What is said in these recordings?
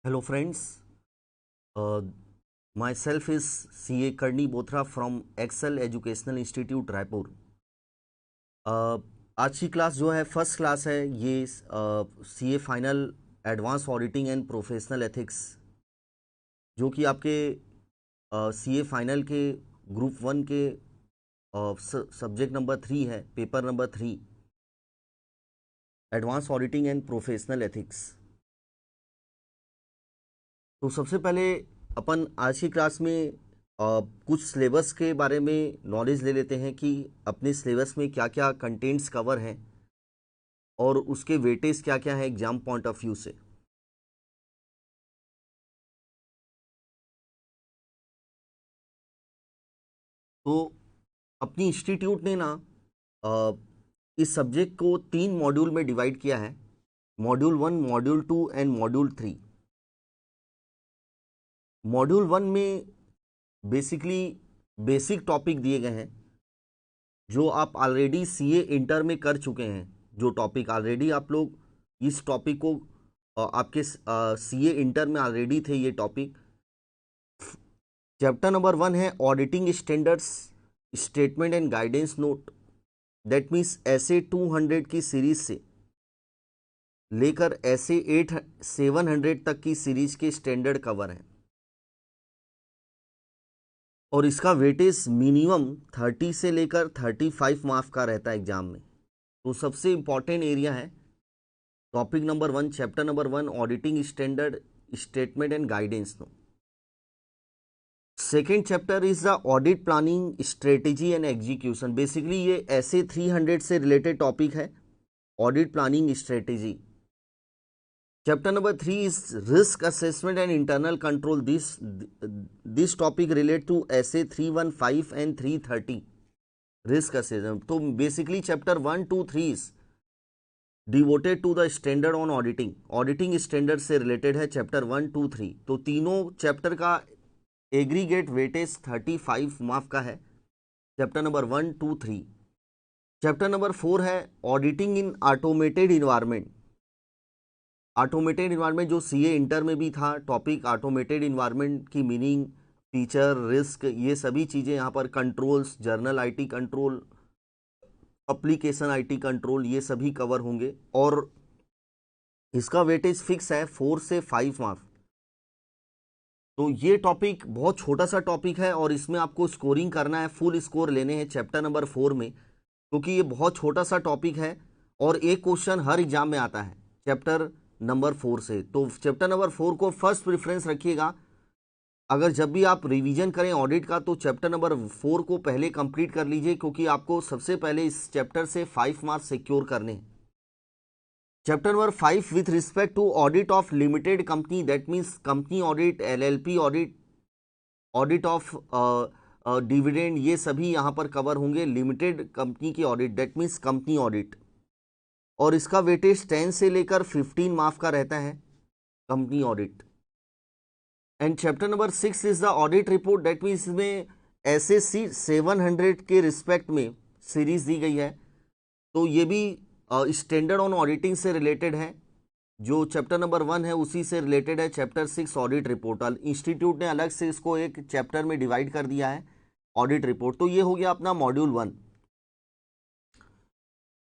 Hello friends, myself is CA Karni Bothra from Excel Educational Institute Raipur. आज की class जो है फर्स्ट क्लास है, ये CA final advance auditing and professional ethics, जो कि आपके CA फाइनल के ग्रुप 1 के सब्जेक्ट नंबर 3 है, paper number 3 advance auditing and professional ethics. तो सबसे पहले अपन आज की क्लास में कुछ सिलेबस के बारे में नॉलेज ले लेते हैं कि अपने सिलेबस में क्या क्या कंटेंट्स कवर हैं और उसके वेटेज क्या क्या है एग्जाम पॉइंट ऑफ व्यू से। तो अपनी इंस्टीट्यूट ने ना इस सब्जेक्ट को 3 मॉड्यूल में डिवाइड किया है, module 1, module 2 and module 3। Module 1 में बेसिकली बेसिक टॉपिक दिए गए हैं जो आप ऑलरेडी CA इंटर में कर चुके हैं। जो टॉपिक ऑलरेडी आप लोग इस टॉपिक को आपके CA इंटर में ऑलरेडी थे ये टॉपिक। चैप्टर नंबर 1 है auditing standards, statement and guidance note. That means ऐसे 200 की सीरीज से लेकर ऐसे 700 तक की सीरीज के स्टैंडर्ड कवर हैं और इसका वेटेज मिनिमम 30 से लेकर 35 मार्क्स का रहता है एग्जाम में। तो सबसे इंपॉर्टेंट एरिया है topic number 1, chapter number 1 auditing standard, statement and guidance note. Second chapter is the audit planning strategy and execution. Basically ये ऐसे 300 से रिलेटेड टॉपिक है, audit planning strategy. Chapter number 3 is risk assessment and internal control. This topic relate to SA 315 and 330 risk assessment. तो basically chapter 1, 2, 3 is devoted to the standard on auditing, auditing standard से related है chapter 1, 2, 3। तो तीनों chapter का aggregate weightage 35 marks का है, chapter number 1, 2, 3। Chapter number 4 है auditing in automated environment. Automated environment जो CA इंटर में भी था टॉपिक, ऑटोमेटेड इन्वायरमेंट की मीनिंग, फीचर, रिस्क, ये सभी चीज़ें यहाँ पर, controls, journal IT control, application IT control, ये सभी कवर होंगे और इसका वेटेज फिक्स है 4 से 5 मार्क्स। तो ये टॉपिक बहुत छोटा सा टॉपिक है और इसमें आपको स्कोरिंग करना है, फुल स्कोर लेने हैं चैप्टर नंबर 4 में, क्योंकि ये बहुत छोटा सा टॉपिक है और एक क्वेश्चन हर एग्जाम में आता है चैप्टर नंबर 4 से। तो चैप्टर नंबर 4 को फर्स्ट प्रेफरेंस रखिएगा। अगर जब भी आप रिवीजन करें ऑडिट का तो चैप्टर नंबर 4 को पहले कंप्लीट कर लीजिए, क्योंकि आपको सबसे पहले इस चैप्टर से 5 मार्क्स सिक्योर करने हैं। Chapter number 5 with respect to audit of limited company, that means company audit, LLP audit, audit of dividend, ये सभी यहाँ पर कवर होंगे। लिमिटेड कंपनी की audit, that means company audit, और इसका वेटेज 10 से लेकर 15 मार्क्स का रहता है company audit. And chapter number 6 is the audit report, that means इसमें SAC 700 के रिस्पेक्ट में सीरीज दी गई है। तो ये भी स्टैंडर्ड ऑन ऑडिटिंग से रिलेटेड है। जो चैप्टर नंबर 1 है उसी से रिलेटेड है चैप्टर 6 ऑडिट रिपोर्ट। इंस्टीट्यूट ने अलग से इसको एक चैप्टर में डिवाइड कर दिया है, ऑडिट रिपोर्ट। तो ये हो गया अपना मॉड्यूल 1।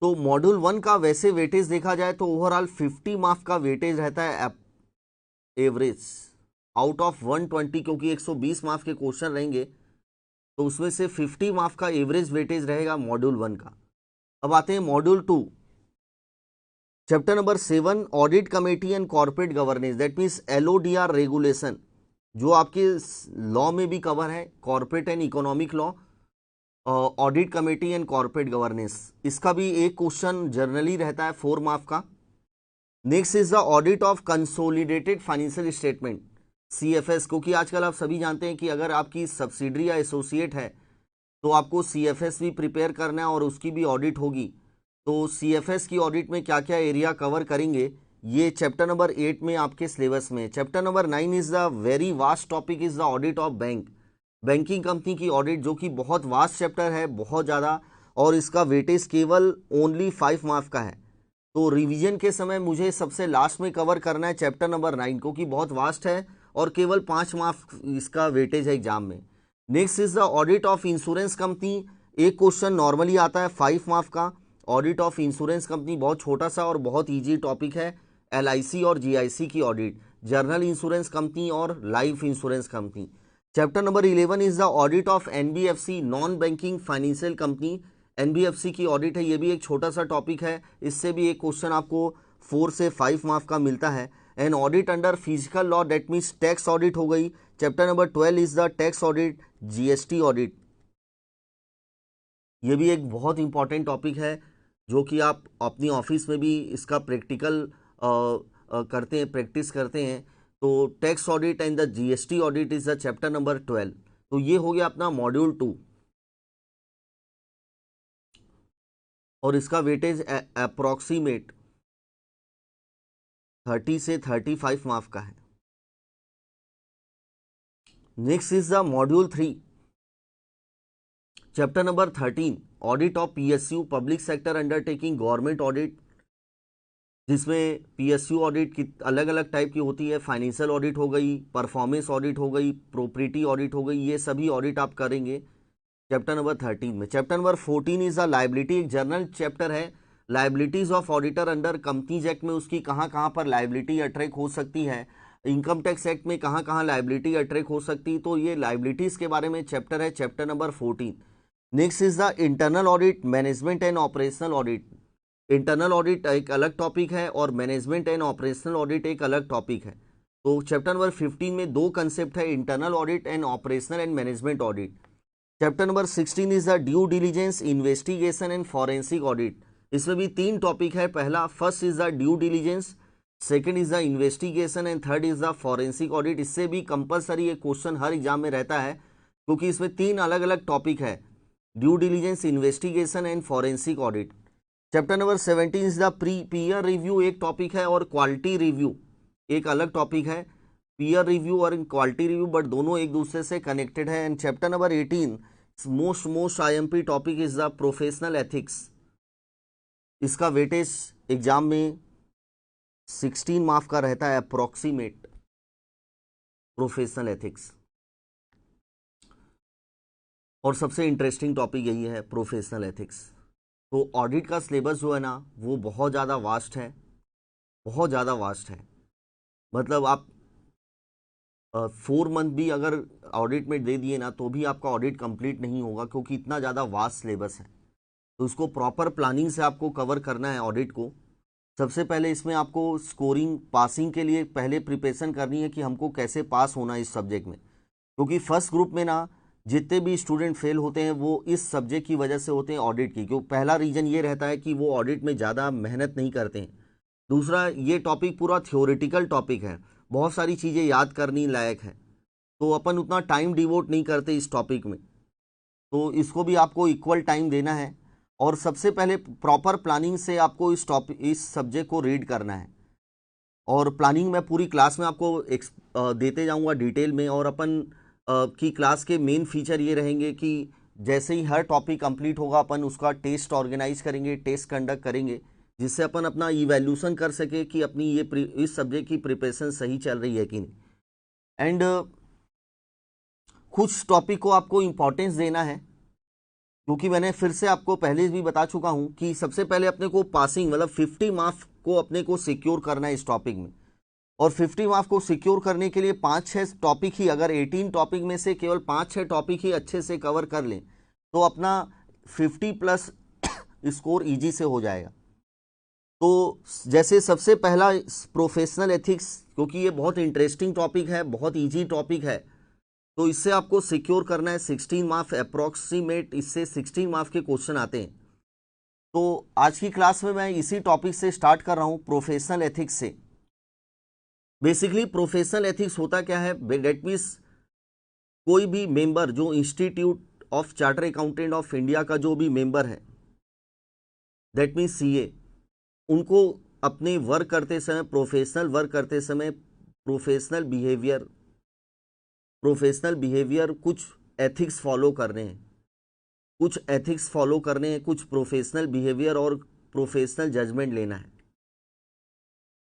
तो मॉड्यूल 1 का वैसे वेटेज देखा जाए तो ओवरऑल 50 मार्क्स का वेटेज रहता है एवरेज आउट ऑफ 120, क्योंकि 120 मार्क्स के क्वेश्चन रहेंगे तो उसमें से 50 मार्क्स का एवरेज वेटेज रहेगा मॉड्यूल 1 का। अब आते हैं module 2, chapter number 7 audit committee and corporate governance, that means LODR regulation, जो आपके लॉ में भी कवर है, corporate and economic law, audit committee and corporate governance. इसका भी एक क्वेश्चन जनरली रहता है 4 मार्क्स का। Next is the audit of consolidated financial statement, CFS, क्योंकि आजकल आप सभी जानते हैं कि अगर आपकी सब्सिडरी या एसोसिएट है तो आपको CFS भी प्रिपेयर करना है और उसकी भी ऑडिट होगी। तो CFS की ऑडिट में क्या क्या एरिया कवर करेंगे, ये चैप्टर नंबर 8 में आपके सिलेबस में। Chapter number 9 is the very vast topic, is the audit of bank, banking company की ऑडिट, जो कि बहुत वास्ट चैप्टर है, बहुत ज़्यादा, और इसका वेटेज केवल ओनली 5 मार्क्स का है। तो रिवीजन के समय मुझे सबसे लास्ट में कवर करना है चैप्टर नंबर 9, क्योंकि बहुत वास्ट है और केवल 5 मार्क्स इसका वेटेज है एग्जाम में। Next is the audit of insurance company. एक क्वेश्चन नॉर्मली आता है 5 मार्क्स का। ऑडिट ऑफ इंश्योरेंस कंपनी बहुत छोटा सा और बहुत ईजी टॉपिक है। LIC और GIC की ऑडिट, जर्नल इंश्योरेंस कंपनी और life insurance company. Chapter number 11 is the audit of NBFC, non banking financial company. NBFC की ऑडिट है, ये भी एक छोटा सा टॉपिक है। इससे भी एक क्वेश्चन आपको 4 से 5 मार्क्स का मिलता है। And audit under physical law, that means tax audit हो गई। Chapter number 12 is the tax audit, GST audit. ये भी एक बहुत इंपॉर्टेंट टॉपिक है जो कि आप अपनी ऑफिस में भी इसका प्रैक्टिकल करते हैं, प्रैक्टिस करते हैं। तो tax audit and the GST audit is the chapter number 12। तो ये हो गया अपना मॉड्यूल 2 और इसका वेटेज अप्रोक्सीमेट 30 से 35 मार्क्स का है। Next is the module 3, chapter number 13, audit of PSU, public sector undertaking government audit, जिसमें PSU ऑडिट की अलग अलग टाइप की होती है। फाइनेंशियल ऑडिट हो गई, परफॉर्मेंस ऑडिट हो गई, प्रॉपर्टी ऑडिट हो गई, ये सभी ऑडिट आप करेंगे चैप्टर नंबर 13 में। Chapter number 14 is a liability, एक जनरल चैप्टर है। Liabilities of auditor under companies act में उसकी कहाँ कहाँ पर लाइबिलिटी अट्रैक्ट हो सकती है, इनकम टैक्स एक्ट में कहाँ कहाँ लाइबिलिटी अट्रैक्ट हो सकती है। तो ये लाइबिलिटीज के बारे में चैप्टर है, chapter number 14। Next is the internal audit, management and operational audit. Internal audit एक अलग टॉपिक है और मैनेजमेंट एंड ऑपरेशनल ऑडिट एक अलग टॉपिक है। तो चैप्टर नंबर 15 में 2 कंसेप्ट है, internal audit and operational and management audit. Chapter number 16 is the due diligence, investigation and forensic audit. इसमें भी 3 टॉपिक है। पहला first is the due diligence, second is the investigation and third is the forensic audit. इससे भी compulsory एक question हर exam में रहता है, क्योंकि इसमें 3 अलग अलग टॉपिक है, due diligence, investigation and forensic audit. Chapter number 17 is the peer review, एक टॉपिक है, और क्वालिटी रिव्यू एक अलग टॉपिक है। पीयर रिव्यू और क्वालिटी रिव्यू, बट दोनों एक दूसरे से कनेक्टेड है। And chapter number 18 most IMP topic is the professional ethics. इसका वेटेज एग्जाम में 16 मार्क्स का रहता है अप्रोक्सीमेट, प्रोफेशनल एथिक्स। और सबसे इंटरेस्टिंग टॉपिक यही है, प्रोफेशनल एथिक्स। तो ऑडिट का सिलेबस जो है ना वो बहुत ज़्यादा वास्ट है, बहुत ज़्यादा वास्ट है। मतलब आप 4 मंथ भी अगर ऑडिट में दे दिए ना तो भी आपका ऑडिट कंप्लीट नहीं होगा, क्योंकि इतना ज़्यादा वास्ट सिलेबस है। तो उसको प्रॉपर प्लानिंग से आपको कवर करना है ऑडिट को। सबसे पहले इसमें आपको स्कोरिंग, पासिंग के लिए पहले प्रिपरेशन करनी है कि हमको कैसे पास होना है इस सब्जेक्ट में। क्योंकि फर्स्ट ग्रुप में ना जितने भी स्टूडेंट फेल होते हैं वो इस सब्जेक्ट की वजह से होते हैं, ऑडिट की। क्योंकि पहला रीज़न ये रहता है कि वो ऑडिट में ज़्यादा मेहनत नहीं करते हैं। दूसरा, ये टॉपिक पूरा थ्योरेटिकल टॉपिक है, बहुत सारी चीज़ें याद करनी लायक है, तो अपन उतना टाइम डिवोट नहीं करते इस टॉपिक में। तो इसको भी आपको इक्वल टाइम देना है। और सबसे पहले प्रॉपर प्लानिंग से आपको इस सब्जेक्ट को रीड करना है। और प्लानिंग मैं पूरी क्लास में आपको देते जाऊंगा डिटेल में। और अपन की क्लास के मेन फीचर ये रहेंगे कि जैसे ही हर टॉपिक कंप्लीट होगा अपन उसका टेस्ट ऑर्गेनाइज करेंगे, टेस्ट कंडक्ट करेंगे, जिससे अपन अपना इवैल्यूएशन कर सके कि अपनी इस सब्जेक्ट की प्रिपरेशन सही चल रही है कि नहीं। एंड कुछ टॉपिक को आपको इम्पोर्टेंस देना है, क्योंकि मैंने फिर से आपको पहले भी बता चुका हूं कि सबसे पहले अपने को पासिंग मतलब 50 मार्क्स को अपने को सिक्योर करना है इस टॉपिक में। और 50 मार्क्स को सिक्योर करने के लिए 5-6 टॉपिक ही, अगर 18 टॉपिक में से केवल 5-6 टॉपिक ही अच्छे से कवर कर लें तो अपना 50+ स्कोर इजी से हो जाएगा। तो जैसे सबसे पहला प्रोफेशनल एथिक्स, क्योंकि ये बहुत इंटरेस्टिंग टॉपिक है, बहुत इजी टॉपिक है, तो इससे आपको सिक्योर करना है 16 मार्क्स अप्रोक्सीमेट। इससे 16 मार्क्स के क्वेश्चन आते हैं। तो आज की क्लास में मैं इसी टॉपिक से स्टार्ट कर रहा हूँ, प्रोफेशनल एथिक्स से। बेसिकली प्रोफेशनल एथिक्स होता क्या है, डेट मीन्स कोई भी मेंबर जो institute of charter accountant of India का जो भी मेंबर है, दैट मीन्स CA, उनको अपने वर्क करते समय, प्रोफेशनल वर्क करते समय प्रोफेशनल बिहेवियर कुछ एथिक्स फॉलो करने हैं, कुछ एथिक्स फॉलो करने हैं, कुछ प्रोफेशनल बिहेवियर और प्रोफेशनल जजमेंट लेना है।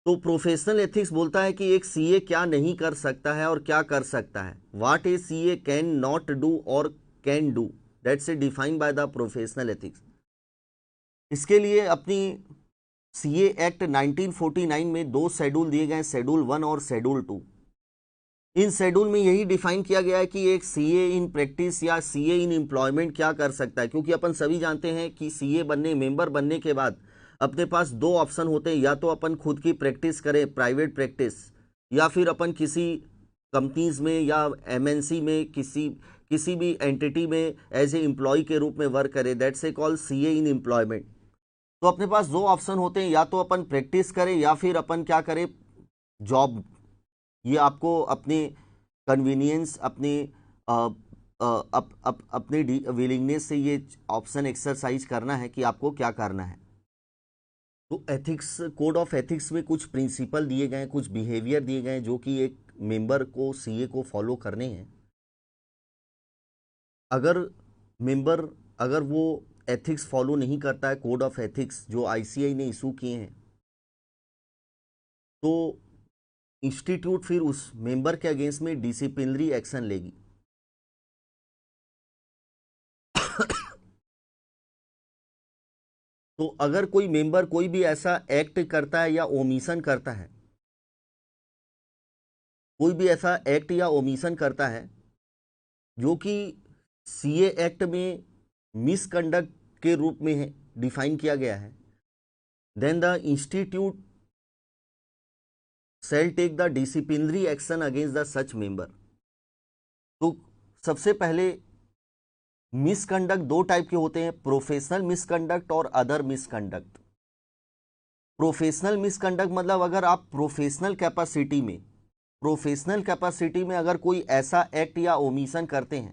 तो प्रोफेशनल एथिक्स बोलता है कि एक सीए क्या नहीं कर सकता है और क्या कर सकता है, what a CA can not do और can do, that's a defined by the professional ethics. इसके लिए अपनी सीए एक्ट 1949 में दो शेड्यूल दिए गए, शेड्यूल 1 और शेड्यूल 2। इन शेड्यूल में यही डिफाइन किया गया है कि एक सीए इन प्रैक्टिस या सीए इन एम्प्लॉयमेंट क्या कर सकता है, क्योंकि अपन सभी जानते हैं कि सीए बनने, मेंबर बनने के बाद अपने पास दो ऑप्शन होते हैं, या तो अपन खुद की प्रैक्टिस करें, प्राइवेट प्रैक्टिस, या फिर अपन किसी कंपनीज में या एमएनसी में किसी भी एंटिटी में एज ए एम्प्लॉय के रूप में वर्क करें, that's a called CA in employment. तो अपने पास दो ऑप्शन होते हैं, या तो अपन प्रैक्टिस करें या फिर अपन क्या करें, जॉब। ये आपको अपने कन्वीनियंस, अपने अपने विलिंगनेस से ये ऑप्शन एक्सरसाइज करना है कि आपको क्या करना है। तो एथिक्स, कोड ऑफ एथिक्स में कुछ प्रिंसिपल दिए गए हैं, कुछ बिहेवियर दिए गए हैं जो कि एक मेंबर को, सीए को फॉलो करने हैं। अगर वो एथिक्स फॉलो नहीं करता है, कोड ऑफ एथिक्स जो आईसीआई ने इशू किए हैं, तो इंस्टीट्यूट फिर उस मेंबर के अगेंस्ट में डिसिप्लिनरी एक्शन लेगी। तो अगर कोई मेंबर कोई भी ऐसा एक्ट करता है या ओमिशन करता है, कोई भी ऐसा एक्ट या ओमिशन करता है जो कि सीए एक्ट में मिसकंडक्ट के रूप में है, डिफाइन किया गया है, then the institute shall take the disciplinary action against the such member। तो सबसे पहले मिसकंडक्ट दो टाइप के होते हैं, प्रोफेशनल मिसकंडक्ट और अदर मिसकंडक्ट। प्रोफेशनल मिसकंडक्ट मतलब अगर आप प्रोफेशनल कैपेसिटी में अगर कोई ऐसा एक्ट या ओमिशन करते हैं,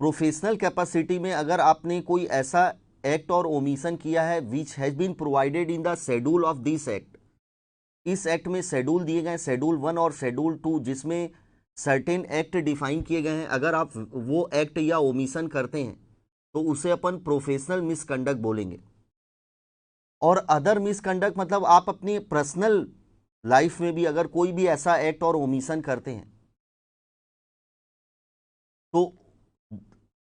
प्रोफेशनल कैपेसिटी में अगर आपने कोई ऐसा एक्ट और ओमिशन किया है which has been provided in the schedule of this act, इस एक्ट में शेड्यूल दिए गए, शेड्यूल 1 और शेड्यूल 2, जिसमें सर्टेन एक्ट डिफाइन किए गए हैं, अगर आप वो एक्ट या ओमिशन करते हैं तो उसे अपन प्रोफेशनल मिसकंडक्ट बोलेंगे। और अदर मिसकंडक्ट मतलब आप अपनी पर्सनल लाइफ में भी अगर कोई भी ऐसा एक्ट और ओमिशन करते हैं तो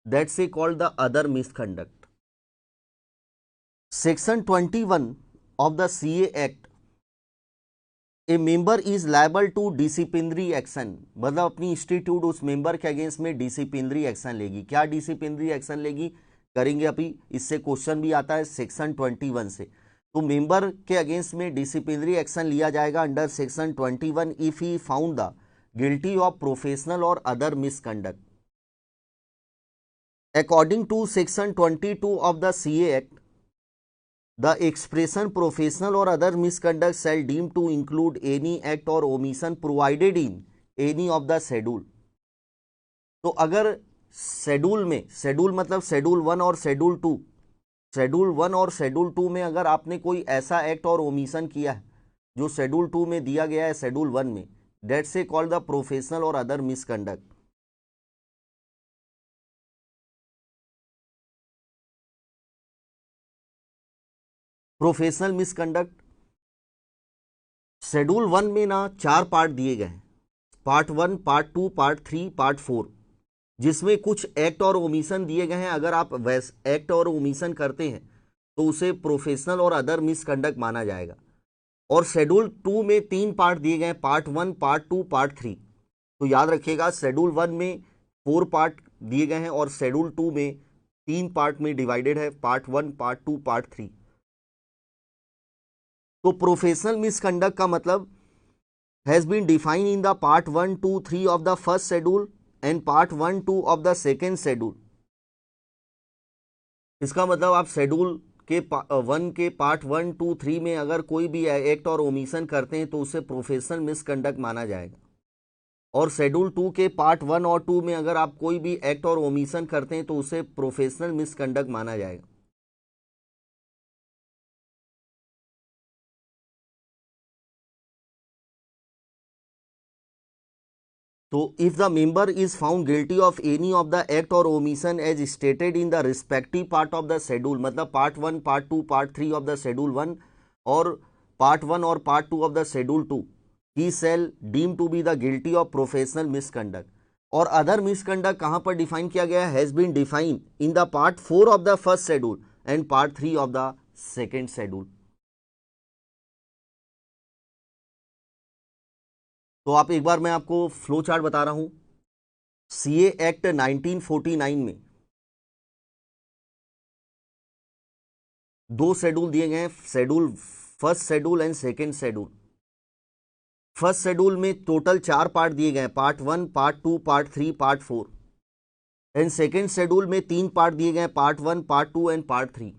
that's a called the other misconduct. Section 21 of the CA act, a member is liable to disciplinary action, मतलब अपनी इंस्टीट्यूट उस मेंबर के अगेंस्ट में डिसिप्लिनरी एक्शन लेगी। क्या डिसिप्लिनरी एक्शन लेगी करेंगे अभी, इससे क्वेश्चन भी आता है सेक्शन 21 से। तो मेंबर के अगेंस्ट में डिसिप्लिनरी एक्शन लिया जाएगा under section 21 if he found the guilty of professional or other misconduct. According to section 22 of the CA act, the expression professional or other misconduct shall deem to include any act or omission provided in any of the schedule। तो अगर schedule में, schedule मतलब schedule 1 और schedule 2, schedule 1 और schedule 2 में अगर आपने कोई ऐसा एक्ट और ओमिशन किया है जो शेड्यूल 2 में दिया गया है शेड्यूल 1 में, that's a called the professional or other misconduct. Professional misconduct, schedule 1 में ना 4 पार्ट दिए गए हैं, पार्ट 1, पार्ट 2, पार्ट 3, पार्ट 4, जिसमें कुछ एक्ट और ओमिशन दिए गए हैं। अगर आप एक्ट और ओमिशन करते हैं तो उसे प्रोफेशनल और अदर मिसकंडक्ट माना जाएगा। और शेड्यूल 2 में 3 पार्ट दिए गए हैं, पार्ट 1, पार्ट 2, पार्ट 3। तो याद रखिएगा शेड्यूल 1 में 4 पार्ट दिए गए हैं और शेड्यूल 2 में 3 पार्ट में डिवाइडेड है, पार्ट 1, पार्ट 2, पार्ट 3। तो प्रोफेशनल मिसकंडक्ट का मतलब has been define in the part 1, 2, 3 of the first schedule and part 1, 2 of the second schedule. इसका मतलब आप शेड्यूल के 1 के पार्ट 1, 2, 3 में अगर कोई भी एक्ट और ओमिशन करते हैं तो उसे प्रोफेशनल मिसकंडक्ट माना जाएगा। और शेड्यूल 2 के पार्ट 1 और 2 में अगर आप कोई भी एक्ट और ओमिशन करते हैं तो उसे प्रोफेशनल मिसकंडक्ट माना जाएगा। तो if the member is found guilty of any of the act or omission as stated in the respective part of the schedule, मतलब part 1, part 2, part 3 of the schedule 1 or part 1 or part 2 of the schedule 2 he shall deem to be the guilty of professional misconduct. और other misconduct कहां पर define किया गया है? Has been define in the part 4 of the first schedule and part 3 of the second schedule. तो आप एक बार मैं आपको फ्लो चार्ट बता रहा हूं। सीए एक्ट 1949 में दो शेड्यूल दिए गए हैं, schedule first schedule and second schedule. First schedule में टोटल 4 पार्ट दिए गए हैं, part 1, part 2, part 3, part 4। And second schedule में 3 पार्ट दिए गए हैं, पार्ट 1, पार्ट 2 एंड पार्ट 3।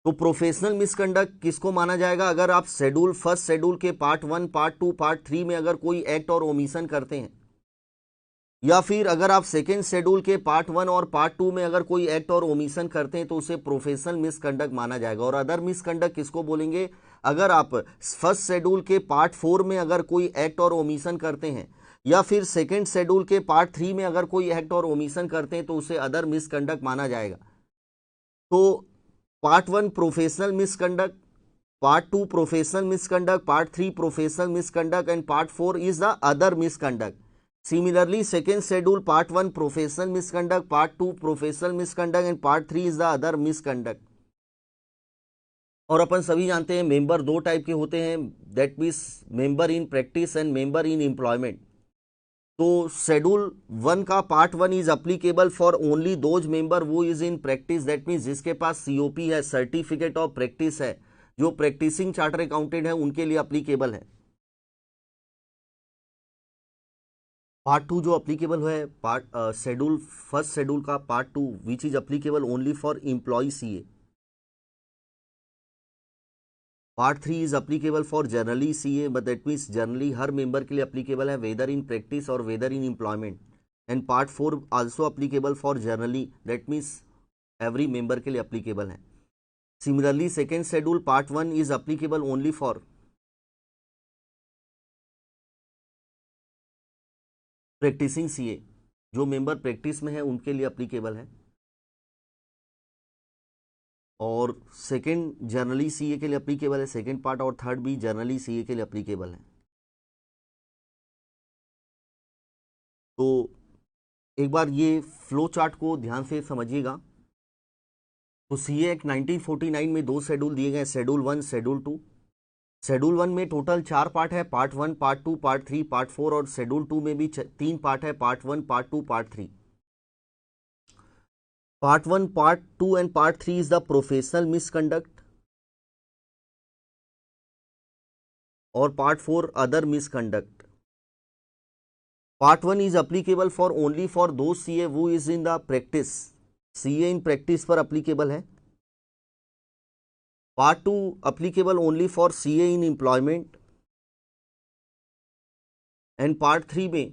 तो प्रोफेशनल मिसकंडक्ट किसको माना जाएगा? अगर आप शेड्यूल फर्स्ट शेड्यूल के पार्ट 1, पार्ट 2, पार्ट 3 में अगर कोई एक्ट और ओमिशन करते हैं, या फिर अगर आप सेकेंड शेड्यूल के पार्ट 1 और पार्ट 2 में अगर कोई एक्ट और ओमिशन करते हैं तो उसे प्रोफेशनल मिसकंडक्ट माना जाएगा। और अदर मिसकंडक्ट किसको बोलेंगे? अगर आप फर्स्ट शेड्यूल के पार्ट 4 में अगर कोई एक्ट और ओमिशन करते हैं, या फिर सेकेंड शेड्यूल के पार्ट 3 में अगर कोई एक्ट और ओमिशन करते हैं तो उसे अदर मिसकंडक्ट माना जाएगा। तो part 1 professional misconduct, part 2 professional misconduct, part 3 professional misconduct and part 4 is the other misconduct. Similarly, second schedule, part 1 professional misconduct, part 2 professional misconduct and part 3 is the other misconduct। और अपन सभी जानते हैं member दो type के होते हैं, that means member in practice and member in employment. तो schedule 1 का part 1 is applicable for only those member वो is in practice, that means जिसके पास COP है, सर्टिफिकेट ऑफ प्रैक्टिस है, जो प्रैक्टिसिंग चार्टर अकाउंटेंट है उनके लिए अप्लीकेबल है। पार्ट 2 जो अप्लीकेबल है, पार्ट शेड्यूल फर्स्ट शेड्यूल का part 2 which is applicable only for employ CA। Part 3 is applicable for generally CA, but that means generally हर मेंबर के लिए अप्लीकेबल है, वेदर इन प्रैक्टिस और whether in employment. And part 4 also applicable for generally, that means every member के लिए applicable है। Similarly second schedule part 1 is applicable only for practicing CA, जो member practice में है उनके लिए अप्लीकेबल है। और सेकेंड जनरली CA के लिए अप्लीकेबल है, सेकेंड पार्ट, और थर्ड भी जनरली CA के लिए अप्लीकेबल है। तो एक बार ये फ्लो चार्ट को ध्यान से समझिएगा। तो CA एक्ट 1949 में दो शेड्यूल दिए गए, शेड्यूल 1, शेड्यूल 2। शेड्यूल 1 में टोटल 4 पार्ट है, पार्ट 1, पार्ट 2, पार्ट 3, पार्ट 4। और शेड्यूल 2 में भी 3 पार्ट है, part 1, part 2, part 3। Part 1, part 2 and part 3 is the professional misconduct, और part 4 other misconduct. Part 1 is applicable for only for दो CA वो is in the practice, CA in practice पर applicable है। Part 2 applicable only for CA in employment. And part 3 में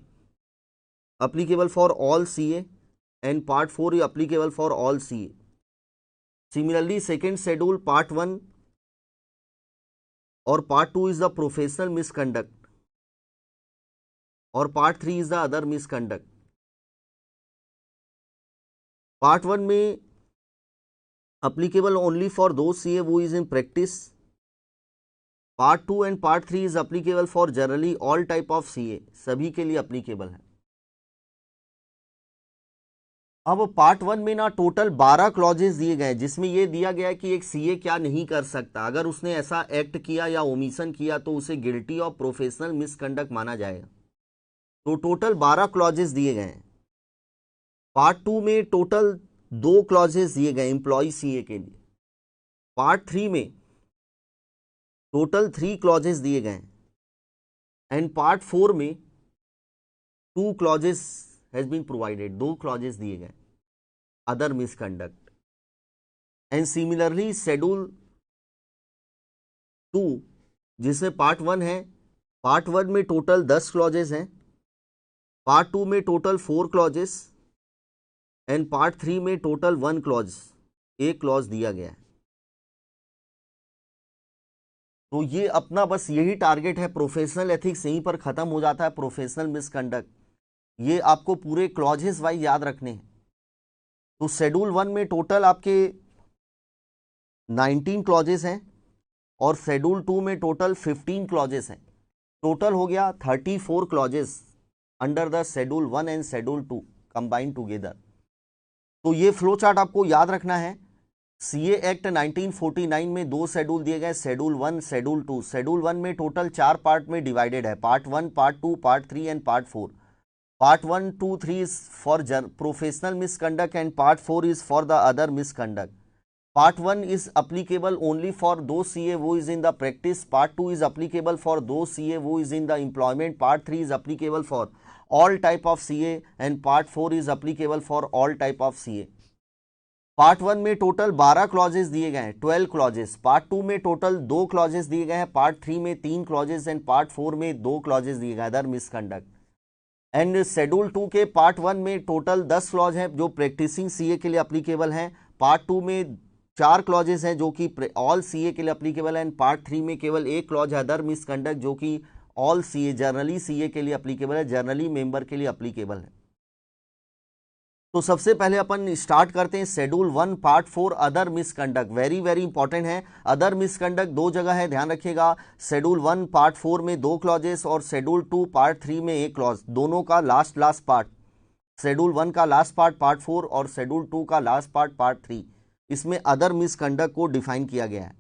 applicable for all CA, and part 4 is applicable for all CA। Similarly, second schedule part 1 और part 2 is the professional misconduct, और part 3 is the other misconduct। part 1 में applicable only for those CA who is in practice। part 2 and part 3 is applicable for generally all type of CA, सभी के लिए applicable है। अब part 1 में ना total 12 clauses दिए गए, जिसमें यह दिया गया है कि एक CA क्या नहीं कर सकता, अगर उसने ऐसा एक्ट किया या ओमिशन किया तो उसे गिल्टी ऑफ प्रोफेशनल मिसकंडक्ट माना जाएगा। तो टोटल 12 क्लॉजेस दिए गए हैं। पार्ट 2 में टोटल 2 क्लॉजेस दिए गए एम्प्लॉय CA के लिए। पार्ट 3 में टोटल 3 क्लॉजेस दिए गए, एंड पार्ट 4 में 2 clauses has been provided, 2 clauses दिए गए other misconduct. And similarly schedule 2 जिसमें पार्ट 1 है, पार्ट 1 में टोटल 10 क्लॉजेस हैं, पार्ट 2 में टोटल 4 क्लॉजेस, एंड पार्ट 3 में टोटल 1 क्लॉज, एक क्लॉज दिया गया है। तो ये अपना बस यही टारगेट है, प्रोफेशनल एथिक्स यहीं पर खत्म हो जाता है, प्रोफेशनल मिसकंडक्ट। ये आपको पूरे क्लॉजेस वाइज याद रखने हैं। तो शेड्यूल 1 में टोटल आपके 19 क्लॉजेस हैं, और शेड्यूल 2 में टोटल 15 क्लॉजेस हैं। टोटल हो गया 34 clauses under the schedule 1 and schedule 2 combined together. तो ये फ्लो चार्ट आपको याद रखना है। सीए एक्ट 1949 में दो शेड्यूल दिए गए, शेड्यूल 1, शेड्यूल 2। शेड्यूल 1 में टोटल 4 पार्ट में डिवाइडेड है, part 1, part 2, part 3 and part 4। Part 1, 2, 3 is for professional misconduct and part 4 is for the other misconduct. Part 1 is applicable only for those CA who is in the practice. Part 2 is applicable for those CA who is in the employment. Part 3 is applicable for all type of CA and Part 4 is applicable for all type of CA. Part 1 में total 12 clauses दिए गए हैं, 12 clauses. Part 2 में total 2 clauses दिए गए हैं, Part 3 में 3 clauses and Part 4 में 2 क्लॉजेस दिए गए अदर मिसकंडक्ट। एंड शेड्यूल 2 के Part 1 में टोटल 10 क्लॉज हैं जो प्रैक्टिसिंग CA के लिए अप्लीकेबल हैं। Part 2 में 4 क्लॉजेस हैं जो कि ऑल सीए के लिए अप्लीकेबल है। एंड पार्ट 3 में केवल एक क्लॉज है अदर मिसकंडक्ट जो कि ऑल सीए जनरली सीए के लिए अप्लीकेबल है, जनरली मेंबर के लिए अप्लीकेबल है। तो सबसे पहले अपन स्टार्ट करते हैं schedule 1 part 4 other misconduct. Very very important है। अदर मिसकंडक्ट दो जगह है, ध्यान रखिएगा। शेड्यूल 1 पार्ट 4 में 2 क्लॉजेस और शेड्यूल 2 पार्ट 3 में 1 क्लॉज, दोनों का लास्ट पार्ट। शेड्यूल 1 का लास्ट पार्ट पार्ट 4 और शेड्यूल 2 का लास्ट पार्ट पार्ट 3। इसमें अदर मिसकंडक्ट को डिफाइन किया गया है।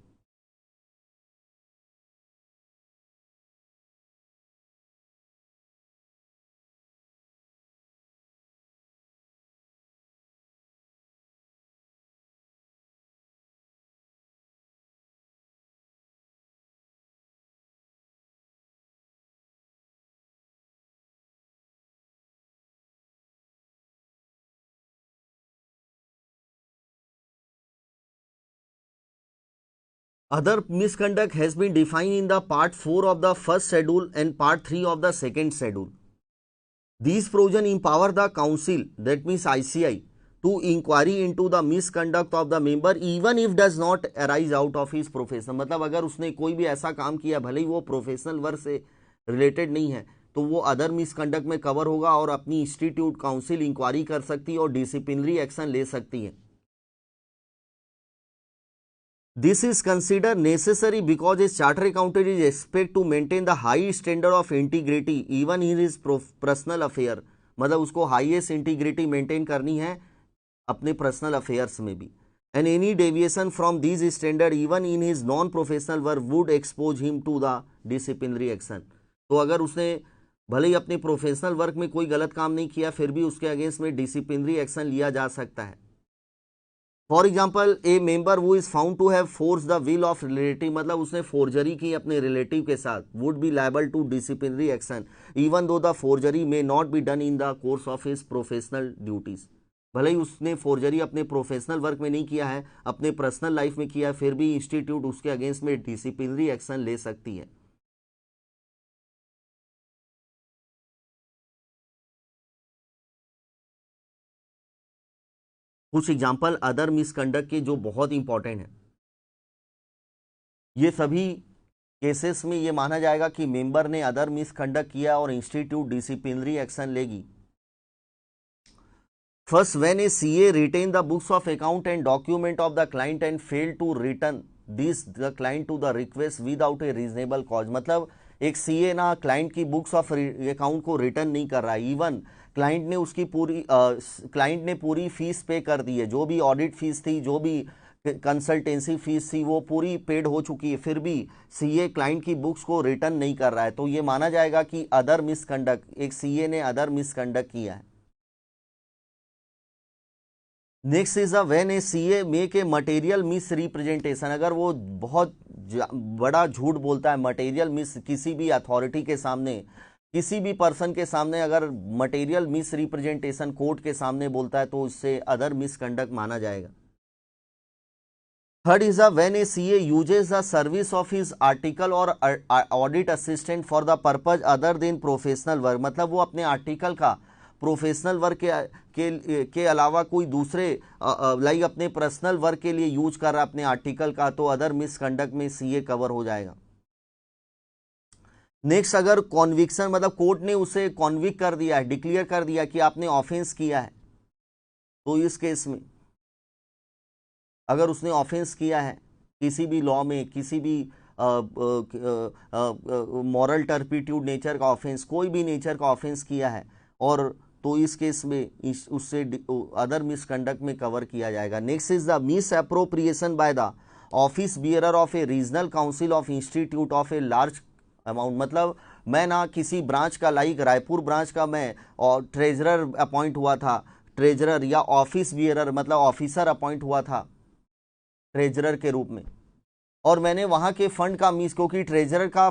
Other misconduct has been defined in the part 4 of the first schedule and part 3 of the second schedule. These provisions empower the council, that means ICI, to inquiry into the misconduct of the member even if does not arise out of his profession। मतलब अगर उसने कोई भी ऐसा काम किया भले ही वो प्रोफेशनल वर्क से रिलेटेड नहीं है तो वो अदर मिसकंडक्ट में कवर होगा और अपनी इंस्टीट्यूट काउंसिल इंक्वायरी कर सकती है और डिसिप्लिनरी एक्शन ले सकती है। This is considered necessary because a chartered accountant is expected to maintain the high standard of integrity even in his personal affair। मतलब उसको हाईएस्ट इंटीग्रिटी मेंटेन करनी है अपने पर्सनल अफेयर्स में भी। And any deviation from this standard even in his non professional work would expose him to the disciplinary action. तो अगर उसने भले ही अपने प्रोफेशनल वर्क में कोई गलत काम नहीं किया फिर भी उसके अगेंस्ट में डिसिप्लिनरी एक्शन लिया जा सकता है। फॉर एग्जाम्पल ए मेंबर वो is found to have force the will of relative, मतलब उसने फोर्जरी की अपने रिलेटिव के साथ, would be liable to disciplinary action even though the forgery may not be done in the course of his professional duties. भले ही उसने forgery अपने प्रोफेशनल वर्क में नहीं किया है, अपने पर्सनल लाइफ में किया है, फिर भी इंस्टीट्यूट उसके अगेंस्ट में डिसिप्लिनरी एक्शन ले सकती है। कुछ एग्जाम्पल अदर मिसकंडक्ट के जो बहुत इंपॉर्टेंट है। ये सभी केसेस में ये माना जाएगा कि मेंबर ने अदर मिसकंडक्ट किया और इंस्टीट्यूट डिसिप्लिनरी एक्शन लेगी। First, when a CA retain the books of account and document of the client and fail to return this the client to the request without a reasonable cause. मतलब एक CA ना client की books of account को return नहीं कर रहा है, even client ने उसकी पूरी फीस पे कर दी है, जो भी ऑडिट फीस थी, जो भी कंसल्टेंसी फीस थी वो पूरी पेड हो चुकी है, फिर भी सीए क्लाइंट की बुक्स को रिटर्न नहीं कर रहा है, तो ये माना जाएगा कि अदर मिसकंडक्ट, एक सीए ने अदर मिसकंडक्ट किया है। Next is when a CA make a material miss representation. अगर वो बहुत बड़ा झूठ बोलता है, मटेरियल मिस, किसी भी अथॉरिटी के सामने, किसी भी पर्सन के सामने अगर मटेरियल मिस रिप्रेजेंटेशन कोर्ट के सामने बोलता है तो उससे अदर मिसकंडक्ट माना जाएगा। Third is when a CA uses the service of his article or audit assistant for the purpose other than professional work. मतलब वो अपने आर्टिकल का प्रोफेशनल वर्क के अलावा कोई दूसरे लाइक अपने पर्सनल वर्क के लिए यूज कर रहा है अपने आर्टिकल का, तो अदर मिसकंडक्ट में सीए कवर हो जाएगा। नेक्स्ट, अगर कॉन्विक्शन, मतलब कोर्ट ने उसे कॉन्विक्ट कर दिया है, डिक्लेयर कर दिया कि आपने ऑफेंस किया है, तो इस केस में अगर उसने ऑफेंस किया है किसी भी लॉ में, किसी भी मॉरल टर्पिट्यूड नेचर का ऑफेंस, कोई भी नेचर का ऑफेंस किया है, और तो इस केस में उससे अदर मिसकंडक्ट में कवर किया जाएगा। Next is the miss appropriation by the office bearer of A regional council of institute of a large amount. मतलब मैं ना किसी ब्रांच का, लाइक रायपुर ब्रांच का मैं और ट्रेजरर अपॉइंट हुआ था, ट्रेजरर या ऑफिस बियरर मतलब ऑफिसर अपॉइंट हुआ था ट्रेजरर के रूप में, और मैंने वहाँ के फंड का मिस, क्योंकि ट्रेजरर का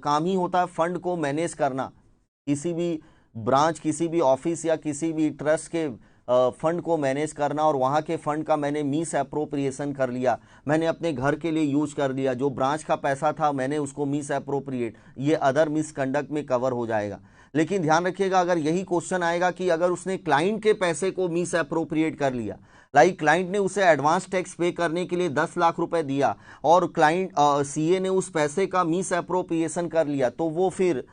काम ही होता है फंड को मैनेज करना, किसी भी ब्रांच, किसी भी ऑफिस या किसी भी ट्रस्ट के फंड को मैनेज करना, और वहाँ के फंड का मैंने मिस अप्रोप्रिएशन कर लिया, मैंने अपने घर के लिए यूज कर लिया, जो ब्रांच का पैसा था मैंने उसको मिस अप्रोप्रिएट, ये अदर मिसकंडक्ट में कवर हो जाएगा। लेकिन ध्यान रखिएगा, अगर यही क्वेश्चन आएगा कि अगर उसने क्लाइंट के पैसे को मिस अप्रोप्रिएट कर लिया, लाइक क्लाइंट ने उसे एडवांस टैक्स पे करने के लिए 10 लाख रुपए दिया और क्लाइंट सीए ने उस पैसे का मिस अप्रोप्रिएशन कर लिया, तो वो फिर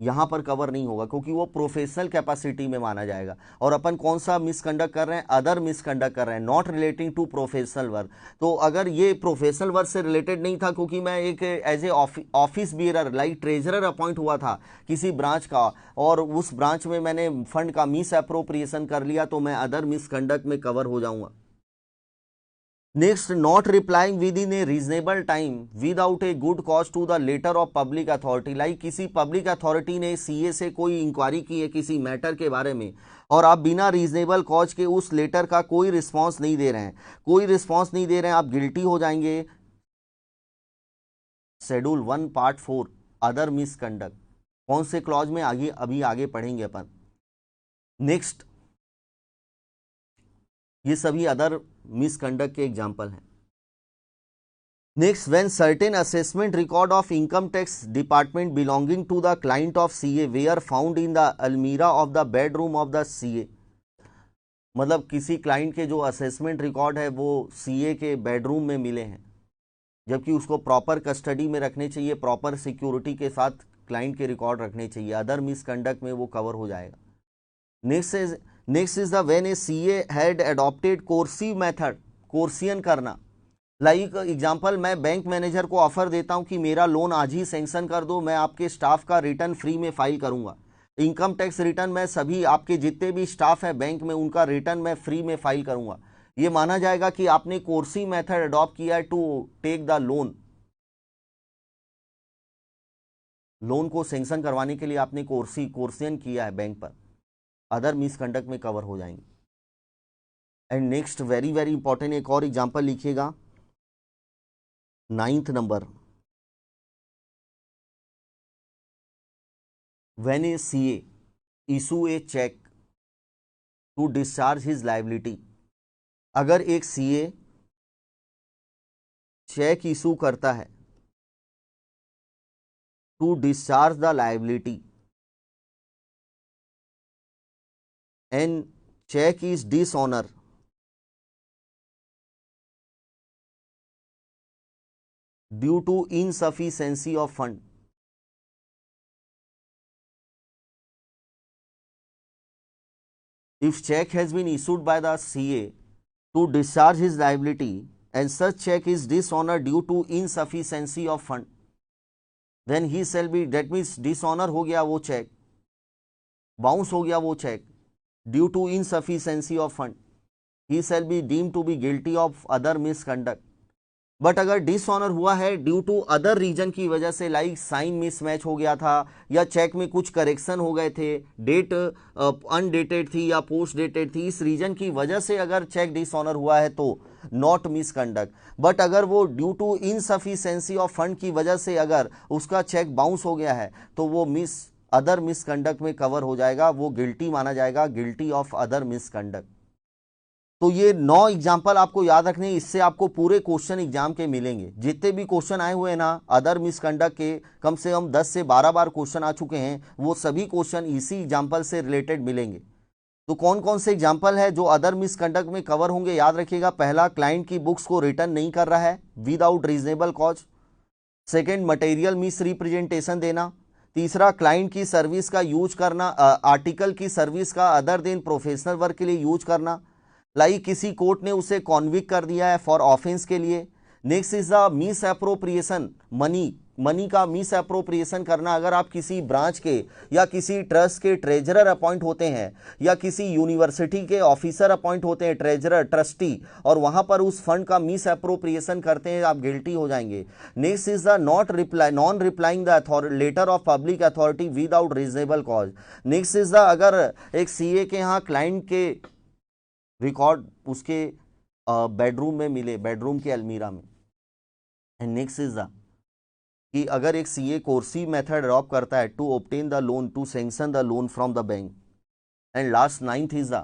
यहां पर कवर नहीं होगा, क्योंकि वो प्रोफेशनल कैपेसिटी में माना जाएगा। और अपन कौन सा मिसकंडक्ट कर रहे हैं, अदर मिसकंडक्ट कर रहे हैं, not relating to professional work. तो अगर ये प्रोफेशनल वर्क से रिलेटेड नहीं था, क्योंकि मैं एक as a office bearer like treasurer appoint हुआ था किसी ब्रांच का, और उस ब्रांच में मैंने फंड का मिस अप्रोप्रिएशन कर लिया, तो मैं अदर मिसकंडक्ट में कवर हो जाऊंगा। Next, not replying within a reasonable time without a good cause to the letter of public authority. Like किसी पब्लिक अथॉरिटी ने सीए से कोई इंक्वायरी की है किसी मैटर के बारे में, और आप बिना रीजनेबल कॉज के उस लेटर का कोई रिस्पॉन्स नहीं दे रहे हैं, कोई रिस्पॉन्स नहीं दे रहे हैं, आप गिल्टी हो जाएंगे। शेड्यूल 1 पार्ट 4 अदर मिसकंडक्ट, कौन से क्लॉज में आगे अभी आगे पढ़ेंगे अपन। नेक्स्ट, ये सभी अदर मिसकंडक्ट के एग्जाम्पल हैं। Next, when certain assessment record of income tax department belonging to the client of CA were found in the almirah of the bedroom of the CA. मतलब किसी क्लाइंट के जो असेसमेंट रिकॉर्ड है वो CA के bedroom में मिले हैं, जबकि उसको प्रॉपर कस्टडी में रखने चाहिए, प्रॉपर सिक्योरिटी के साथ क्लाइंट के रिकॉर्ड रखने चाहिए, अदर मिसकंडक्ट में वो कवर हो जाएगा। Next is the when a CA had adopted coercive method, coercion करना। लाइक एग्जांपल, मैं बैंक मैनेजर को ऑफर देता हूं कि मेरा लोन आज ही सैंक्शन कर दो, मैं आपके स्टाफ का रिटर्न फ्री में फाइल करूंगा, इनकम टैक्स रिटर्न मैं सभी आपके जितने भी स्टाफ है बैंक में उनका रिटर्न मैं फ्री में फाइल करूंगा। ये माना जाएगा कि आपने कोर्सिव मेथड अडॉप्ट किया है to take the loan, loan को सैंक्शन करवाने के लिए आपने कोर्सियन किया है बैंक पर, अदर मिसकंडक्ट में कवर हो जाएंगे। And next, very very important, एक और एग्जांपल लिखिएगा 9th number. When a CA issue a cheque to discharge his liability. अगर एक सीए चेक इशू करता है to discharge the liability and cheque is dishonour, due to insufficiency of fund, if check has been issued by the CA to discharge his liability and such check is dishonored due to insufficiency of fund, then he shall be, that means dishonor हो गया वो check, bounce हो गया वो check due to insufficiency of fund, he shall be deemed to be guilty of other misconduct। But अगर dishonour हुआ है due to other reason की वजह से, लाइक साइन मिसमैच हो गया था या चेक में कुछ करेक्शन हो गए थे, डेट अनडेटेड थी या पोस्ट डेटेड थी, इस रीजन की वजह से अगर चेक डिसऑनर हुआ है तो नॉट मिसकंडक्ट। बट अगर वो due to insufficiency of fund की वजह से अगर उसका चेक बाउंस हो गया है तो वो अदर मिसकंडक्ट में कवर हो जाएगा, वो गिल्टी माना जाएगा, गिल्टी ऑफ अदर मिसकंडक्ट। तो ये 9 एग्जाम्पल आपको याद रखने, इससे आपको पूरे क्वेश्चन एग्जाम के मिलेंगे। जितने भी क्वेश्चन आए हुए हैं ना अदर मिसकंडक्ट के, कम से कम 10 से 12 बार क्वेश्चन आ चुके हैं, वो सभी क्वेश्चन इसी एग्जाम्पल से रिलेटेड मिलेंगे। तो कौन कौन से एग्जाम्पल है जो अदर मिसकंडक्ट में कवर होंगे, याद रखिएगा। पहला, क्लाइंट की बुक्स को रिटर्न नहीं कर रहा है without reasonable cause. Second, material miss representation देना। तीसरा, क्लाइंट की सर्विस का यूज करना, आर्टिकल की सर्विस का अदर देन प्रोफेशनल वर्क के लिए यूज करना, लाइक किसी कोर्ट ने उसे कॉन्विक्ट कर दिया है फॉर ऑफेंस के लिए, next is the miss appropriation, money का मिस अप्रोप्रिएशन करना। अगर आप किसी ब्रांच के या किसी ट्रस्ट के ट्रेजरर अपॉइंट होते हैं या किसी यूनिवर्सिटी के ऑफिसर अपॉइंट होते हैं, ट्रेजरर ट्रस्टी, और वहां पर उस फंड का मिस अप्रोप्रिएशन करते हैं, आप गिल्टी हो जाएंगे। Next is the non replying the letter of public authority without reasonable cause. Next is the अगर एक सीए के यहाँ क्लाइंट के रिकॉर्ड उसके बेडरूम में मिले, बेडरूम के अलमीरा में। एंड नेक्स्ट इज द कि अगर एक सीए कोर्सी मेथड अडॉप्ट करता है to obtain the loan, to sanction the loan from the bank. And last ninth is the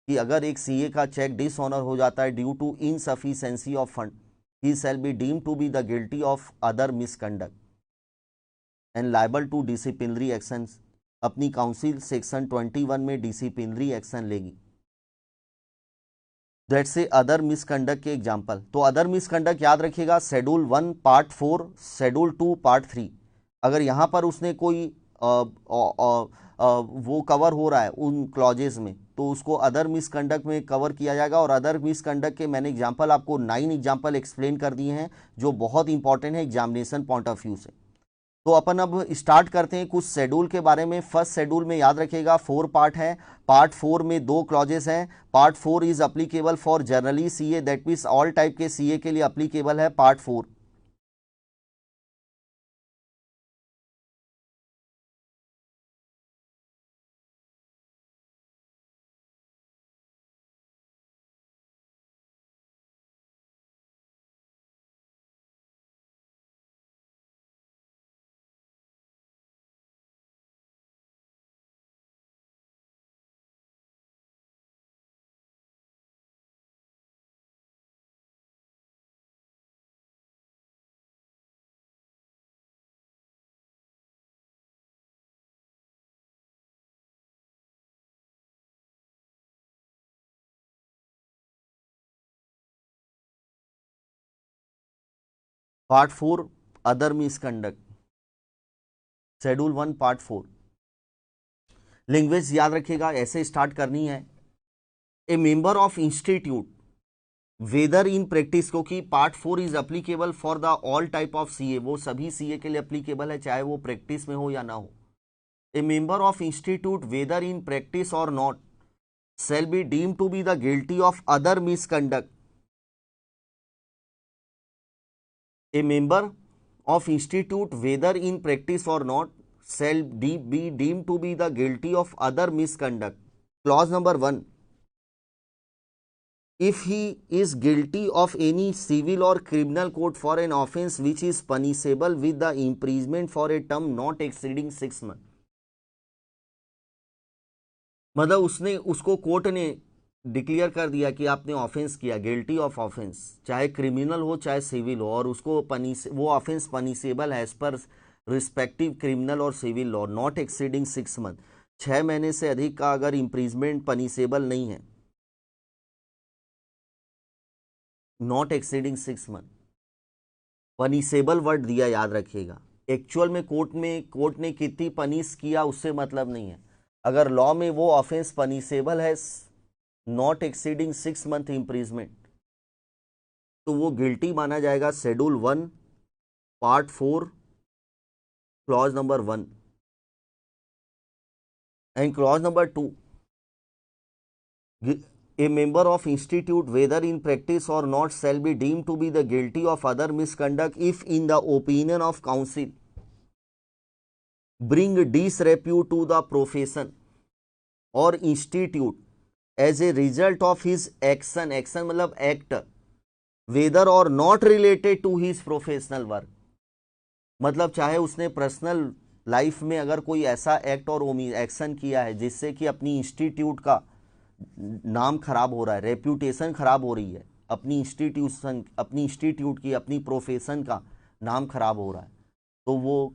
कि अगर एक सीए का चेक डिसऑनर हो जाता है due to insufficiency of fund, he shall be deem to be the guilty of other misconduct and liable to disciplinary action. अपनी council section 21 में disciplinary action लेगी। दैट से अदर मिसकंडक्ट के example. तो other misconduct याद रखिएगा, schedule 1 part 4, schedule 2 part 3। अगर यहाँ पर उसने कोई वो कवर हो रहा है उन क्लॉजेज में, तो उसको अदर मिसकंडक्ट में कवर किया जाएगा। और अदर मिसकंडक्ट के मैंने एग्जाम्पल आपको 9 एग्जाम्पल एक्सप्लेन कर दिए हैं, जो बहुत इंपॉर्टेंट है एग्जामिनेशन पॉइंट ऑफ व्यू से। तो अपन अब स्टार्ट करते हैं कुछ शेड्यूल के बारे में। फर्स्ट शेड्यूल में याद रखिएगा 4 पार्ट है। पार्ट 4 में 2 क्लॉजेस हैं। Part 4 is applicable for generally CA, that means all type के सीए के लिए अप्लीकेबल है part 4। Part 4 other misconduct, schedule 1 part 4। Language याद रखिएगा, ऐसे स्टार्ट करनी है। A member of institute whether in practice, क्योंकि part 4 is applicable for the all type of CA, वो सभी सीए के लिए अप्लीकेबल है, चाहे वो प्रैक्टिस में हो या ना हो। A member of institute whether in practice और not shall be deemed to be the guilty of other misconduct. A member of institute whether in practice or not shall be deemed to be the guilty of other misconduct. Clause number 1, if he is guilty of any civil or criminal code for an offence which is punishable with the imprisonment for a term not exceeding 6 months, मतलब उसको court ने declare कर दिया कि आपने offence किया, guilty of offence, चाहे criminal हो चाहे सिविल हो, और उसको वो ऑफेंस पनिशेबल है एज पर रिस्पेक्टिव क्रिमिनल और civil law, not exceeding 6 month, 6 महीने से अधिक का अगर इम्प्रिजमेंट पनिशेबल नहीं है, not exceeding 6 month. Punishable word दिया, याद रखिएगा। एक्चुअल में कोर्ट ने कितनी पनिश किया उससे मतलब नहीं है। अगर लॉ में वो ऑफेंस पनिशेबल है नॉट एक्सीडिंग 6 मंथ इम्प्रिजमेंट, तो वो गिल्टी माना जाएगा। Schedule 1 part 4 clause number 1 and clause number 2, a member of institute whether in practice or not shall be deemed to be the guilty of other misconduct if in the opinion of counsel bring disrepute to the profession or institute as a result of his action, action मतलब act, whether or not related to his professional work, मतलब चाहे उसने personal life में अगर कोई ऐसा act और action किया है जिससे कि अपनी इंस्टीट्यूट का नाम खराब हो रहा है, रेप्यूटेशन खराब हो रही है, अपनी इंस्टीट्यूट की, अपनी प्रोफेशन का नाम खराब हो रहा है, तो वो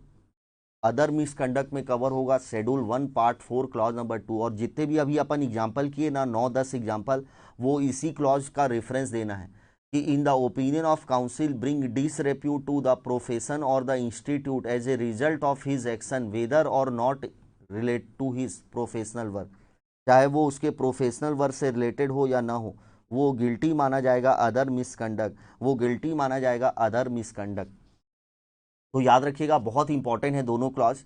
अदर मिसकंडक्ट में कवर होगा, शेड्यूल 1 पार्ट 4 क्लॉज नंबर 2। और जितने भी अभी अपन एग्जाम्पल किए ना, 9-10 एग्जाम्पल, वो इसी क्लॉज का रेफरेंस देना है कि in the opinion of council bring disrepute to the profession or the institute as a result of his action whether or not relate to his professional work, चाहे वो उसके प्रोफेशनल वर्क से related हो या ना हो, वो गिल्टी माना जाएगा अदर मिसकंडक्ट, वो गिल्टी माना जाएगा अदर मिसकंडक्ट। तो याद रखिएगा, बहुत इंपॉर्टेंट है दोनों क्लॉज।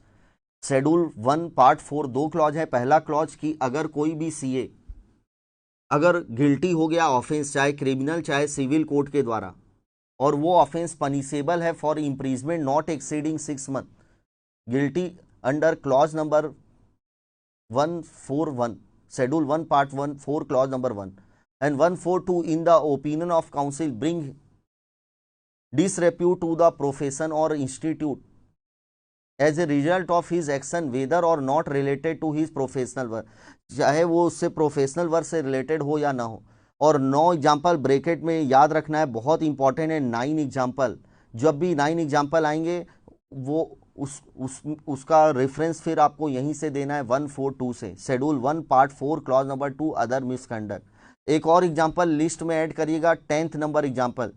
शेड्यूल 1 पार्ट 4 दो क्लॉज है। पहला क्लॉज कि अगर कोई भी सीए अगर गिल्टी हो गया ऑफेंस, चाहे क्रिमिनल चाहे सिविल कोर्ट के द्वारा, और वो ऑफेंस पनिशेबल है for imprisonment not exceeding 6 month, guilty under clause number 141 schedule 1 part 1 4 clause number 1 and 142 in the opinion of council bring disrepute to the profession or institute as a result of his action whether or not related to his professional work, चाहे वो उससे professional work से related हो या ना हो। और 9 example bracket में याद रखना है, बहुत इंपॉर्टेंट है 9 एग्जाम्पल। जब भी 9 एग्जाम्पल आएंगे वो उसका रेफरेंस फिर आपको यहीं से देना है 142 से, schedule 1 part 4 clause number 2 other misconduct. एक और एग्जाम्पल लिस्ट में ऐड करिएगा, 10th number example,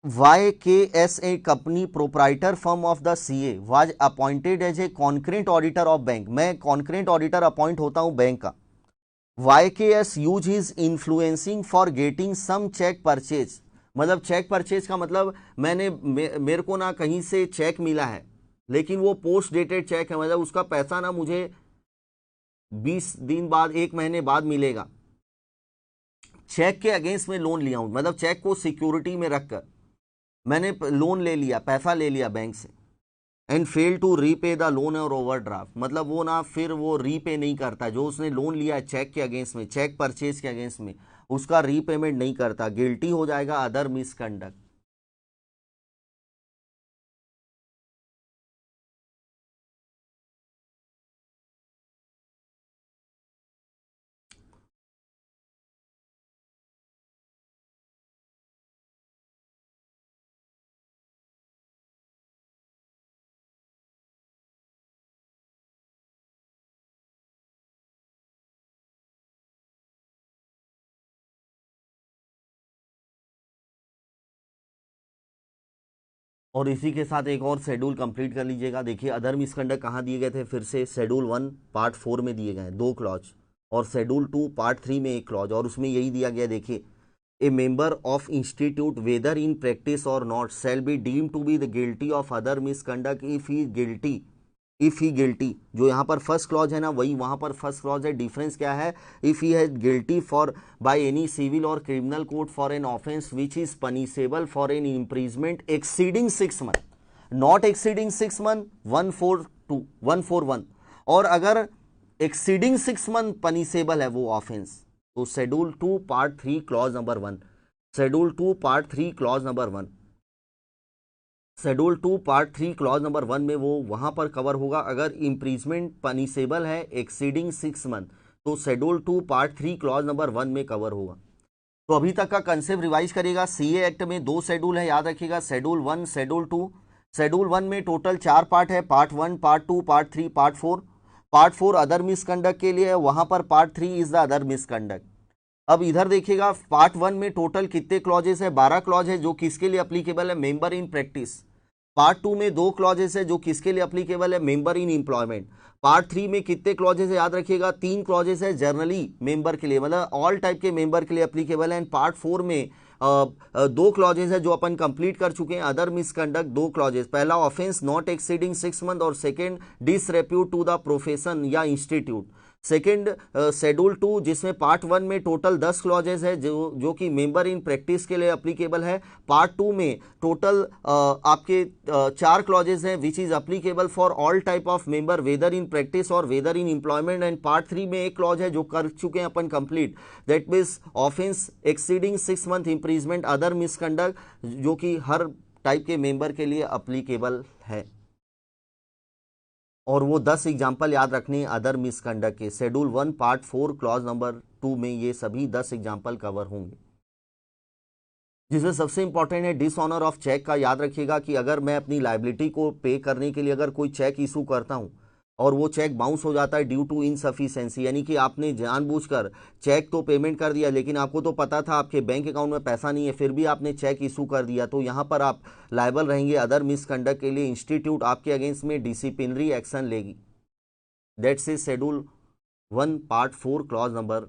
YKS company proprietor firm of the CA was appointed as a concurrent auditor of bank. मैं कॉन्करेंट ऑडिटर अपॉइंट होता हूं बैंक का। YKS use his influencing for getting some cheque purchase, मतलब cheque purchase का मतलब मेरे को ना कहीं से चेक मिला है लेकिन वो पोस्ट डेटेड चेक है, मतलब उसका पैसा ना मुझे 20 दिन बाद 1 महीने बाद मिलेगा। चेक के अगेंस्ट में लोन लिया हूं, मतलब चेक को सिक्योरिटी में रखकर मैंने लोन ले लिया, पैसा ले लिया बैंक से, and fail to repay the loan और ओवरड्राफ्ट, मतलब वो ना फिर वो रीपे नहीं करता, जो उसने लोन लिया है चेक के अगेंस्ट में, चेक परचेज के अगेंस्ट में, उसका रीपेमेंट नहीं करता, गिल्टी हो जाएगा अदर मिसकंडक्ट। और इसी के साथ एक और शेड्यूल कंप्लीट कर लीजिएगा। देखिए अदर मिसकंडक्ट कहाँ दिए गए थे, फिर से शेड्यूल 1 पार्ट 4 में दिए गए हैं 2 क्लॉज, और शेड्यूल 2 पार्ट 3 में 1 क्लॉज, और उसमें यही दिया गया, देखिए a member of institute whether in practice और not shall be deem to be the guilty of other misconduct if he guilty, जो यहाँ पर फर्स्ट क्लॉज है ना वही वहाँ पर फर्स्ट क्लॉज है, डिफरेंस क्या है, if he has guilty for by any civil or criminal code for an offence which is punishable for an imprisonment exceeding 6 month, not exceeding 6 month 141, और अगर एक्सीडिंग 6 मंथ पनिशेबल है वो offence, तो schedule 2 part 3 clause number 1, schedule 2 part 3 clause number 1, schedule 2 part 3 clause number 1 में वो वहां पर cover होगा। अगर इम्प्रीजमेंट पनिशेबल है एक्सीडिंग 6 मंथ, तो शेड्यूल 2 पार्ट 3 क्लॉज नंबर 1 में कवर होगा। तो अभी तक का कंसेप्ट रिवाइज करिएगा। सीए एक्ट में 2 शेड्यूल है, याद रखिएगा, शेड्यूल 1 शेड्यूल 2। शेड्यूल 1 में टोटल 4 पार्ट है, part 1 part 2 part 3 part 4। Part 4 other misconduct के लिए है, वहां पर part 3 is the other misconduct. अब इधर देखिएगा पार्ट 1 में टोटल कितने क्लॉजेस है, 12 क्लॉज है, जो किसके लिए अप्लीकेबल है, मेंबर इन प्रैक्टिस। पार्ट 2 में 2 क्लॉजेस है, जो किसके लिए अप्लीकेबल है, मेंबर इन एम्प्लॉयमेंट। पार्ट 3 में कितने क्लॉजेस है, याद रखिएगा 3 क्लॉजेस है जनरली मेंबर के लिए, मतलब ऑल टाइप के मेंबर के लिए अप्लीकेबल है। एंड पार्ट 4 में 2 क्लॉजेस है जो अपन कंप्लीट कर चुके हैं, अदर मिसकंडक्ट 2 क्लॉजेस, पहला ऑफेंस नॉट एक्सीडिंग 6 मंथ और सेकेंड डिसरेप्यूट टू द प्रोफेशन या इंस्टीट्यूट। सेकेंड शेड्यूल 2 जिसमें पार्ट 1 में टोटल 10 क्लॉजेस है जो कि मेंबर इन प्रैक्टिस के लिए अप्लीकेबल है। पार्ट 2 में टोटल आपके 4 क्लॉजेस हैं which is applicable for all type of member whether in practice और whether in employment. And part 3 में एक क्लॉज है जो कर चुके हैं अपन complete, that means offence exceeding 6 month imprisonment other misconduct, जो कि हर टाइप के मेंबर के लिए अप्लीकेबल है। और वो 10 एग्जाम्पल याद रखने अदर मिसकंडक्ट के, शेड्यूल 1 पार्ट 4 क्लॉज नंबर 2 में ये सभी 10 एग्जाम्पल कवर होंगे। जिसमें सबसे इंपॉर्टेंट है डिसऑनर ऑफ चेक का। याद रखिएगा कि अगर मैं अपनी लायबिलिटी को पे करने के लिए अगर कोई चेक इशू करता हूं और वो चेक बाउंस हो जाता है ड्यू टू इनसफिशिएंसी, यानी कि आपने जानबूझकर चेक तो पेमेंट कर दिया लेकिन आपको तो पता था आपके बैंक अकाउंट में पैसा नहीं है, फिर भी आपने चेक इशू कर दिया, तो यहाँ पर आप लायबल रहेंगे अदर मिसकंडक्ट के लिए। इंस्टीट्यूट आपके अगेंस्ट में डिसिप्लिनरी एक्शन लेगी। That's is schedule 1 part 4 clause number